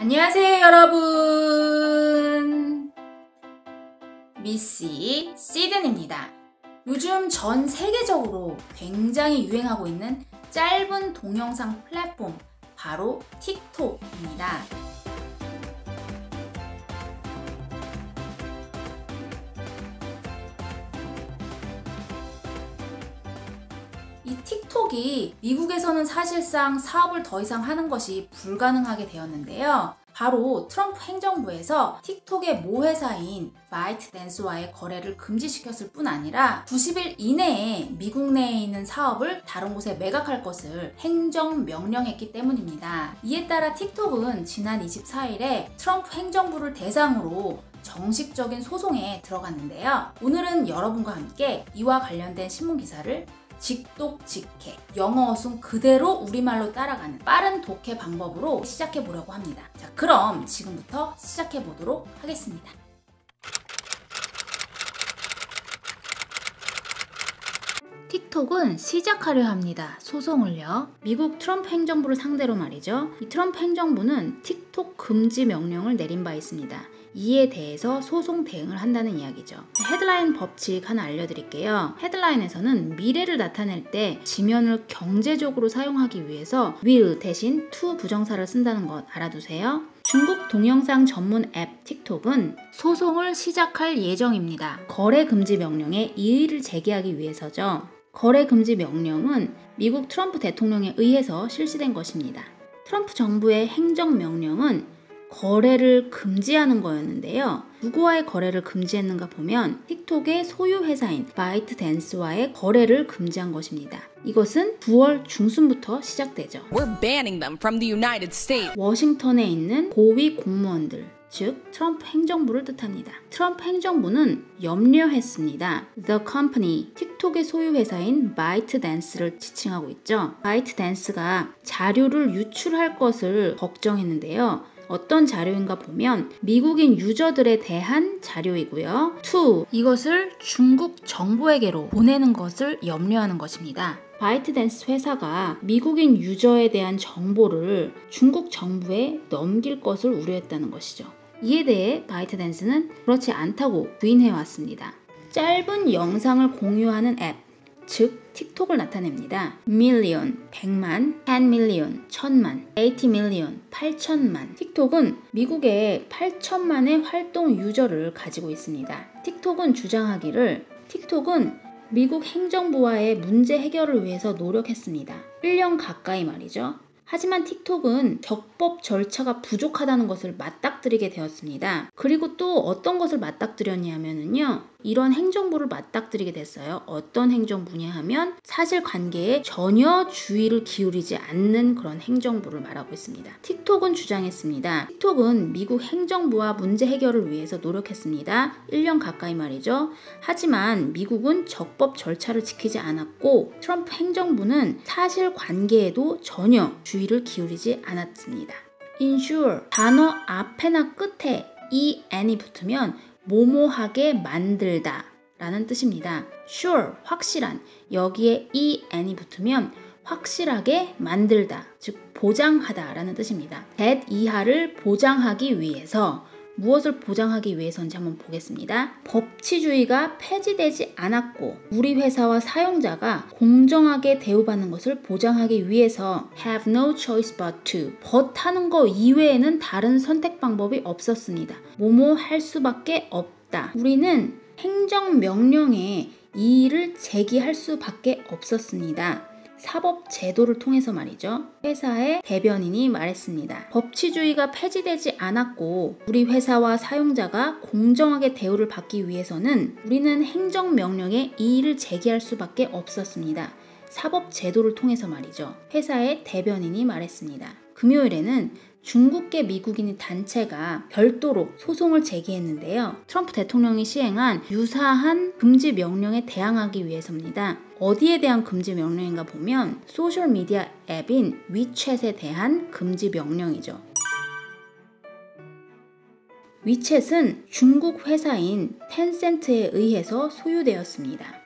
안녕하세요 여러분, 미씨 시든입니다. 요즘 전 세계적으로 굉장히 유행하고 있는 짧은 동영상 플랫폼 바로 틱톡입니다. 이 틱톡이 미국에서는 사실상 사업을 더 이상 하는 것이 불가능하게 되었는데요. 바로 트럼프 행정부에서 틱톡의 모 회사인 바이트댄스와의 거래를 금지시켰을 뿐 아니라 90일 이내에 미국 내에 있는 사업을 다른 곳에 매각할 것을 행정명령했기 때문입니다. 이에 따라 틱톡은 지난 24일에 트럼프 행정부를 대상으로 정식적인 소송에 들어갔는데요. 오늘은 여러분과 함께 이와 관련된 신문기사를 직독직해, 영어 어순 그대로 우리말로 따라가는 빠른 독해 방법으로 시작해 보려고 합니다. 자, 그럼 지금부터 시작해 보도록 하겠습니다. 틱톡은 시작하려 합니다. 소송을요. 미국 트럼프 행정부를 상대로 말이죠. 이 트럼프 행정부는 틱톡 금지 명령을 내린 바 있습니다. 이에 대해서 소송 대응을 한다는 이야기죠. 헤드라인 법칙 하나 알려드릴게요. 헤드라인에서는 미래를 나타낼 때 지면을 경제적으로 사용하기 위해서 will 대신 to 부정사를 쓴다는 것 알아두세요. 중국 동영상 전문 앱 틱톡은 소송을 시작할 예정입니다. 거래 금지 명령에 이의를 제기하기 위해서죠. 거래 금지 명령은 미국 트럼프 대통령에 의해서 실시된 것입니다. 트럼프 정부의 행정명령은 거래를 금지하는 거였는데요. 누구와의 거래를 금지했는가 보면 틱톡의 소유 회사인 바이트댄스와의 거래를 금지한 것입니다. 이것은 9월 중순부터 시작되죠. We're banning them from the United States. 워싱턴에 있는 고위 공무원들, 즉 트럼프 행정부를 뜻합니다. 트럼프 행정부는 염려했습니다. The Company, 틱톡의 소유 회사인 바이트댄스를 지칭하고 있죠. 바이트댄스가 자료를 유출할 것을 걱정했는데요. 어떤 자료인가 보면 미국인 유저들에 대한 자료이고요. 2. 이것을 중국 정부에게로 보내는 것을 염려하는 것입니다. 바이트댄스 회사가 미국인 유저에 대한 정보를 중국 정부에 넘길 것을 우려했다는 것이죠. 이에 대해 바이트댄스는 그렇지 않다고 부인해왔습니다. 짧은 영상을 공유하는 앱, 즉 틱톡을 나타냅니다. million, 100만, 10 million, 1000만, 80 million, 8천만. 틱톡은 미국에 8천만의 활동 유저를 가지고 있습니다. 틱톡은 주장하기를 틱톡은 미국 행정부와의 문제 해결을 위해서 노력했습니다. 1년 가까이 말이죠. 하지만 틱톡은 적법 절차가 부족하다는 것을 맞닥뜨리게 되었습니다. 그리고 또 어떤 것을 맞닥뜨렸냐면요. 이런 행정부를 맞닥뜨리게 됐어요. 어떤 행정부냐 하면 사실관계에 전혀 주의를 기울이지 않는 그런 행정부를 말하고 있습니다. 틱톡은 주장했습니다. 틱톡은 미국 행정부와 문제 해결을 위해서 노력했습니다. 1년 가까이 말이죠. 하지만 미국은 적법 절차를 지키지 않았고 트럼프 행정부는 사실관계에도 전혀 주의를 기울이지 않았습니다. ensure, 단어 앞에나 끝에 en이 붙으면 모모하게 만들다 라는 뜻입니다. sure, 확실한, 여기에 en이 붙으면 확실하게 만들다, 즉 보장하다 라는 뜻입니다. that 이하를 보장하기 위해서, 무엇을 보장하기 위해서인지 한번 보겠습니다. 법치주의가 폐지되지 않았고 우리 회사와 사용자가 공정하게 대우받는 것을 보장하기 위해서 have no choice but to, 하는 거 이외에는 다른 선택 방법이 없었습니다. 뭐뭐 할 수밖에 없다. 우리는 행정명령에 이의를 제기할 수밖에 없었습니다. 사법 제도를 통해서 말이죠. 회사의 대변인이 말했습니다. 법치주의가 폐지되지 않았고 우리 회사와 사용자가 공정하게 대우를 받기 위해서는 우리는 행정명령에 이의를 제기할 수밖에 없었습니다. 사법 제도를 통해서 말이죠. 회사의 대변인이 말했습니다. 금요일에는 중국계 미국인 단체가 별도로 소송을 제기했는데요. 트럼프 대통령이 시행한 유사한 금지 명령에 대항하기 위해서입니다. 어디에 대한 금지 명령인가 보면 소셜미디어 앱인 위챗에 대한 금지 명령이죠. 위챗은 중국 회사인 텐센트에 의해서 소유되었습니다.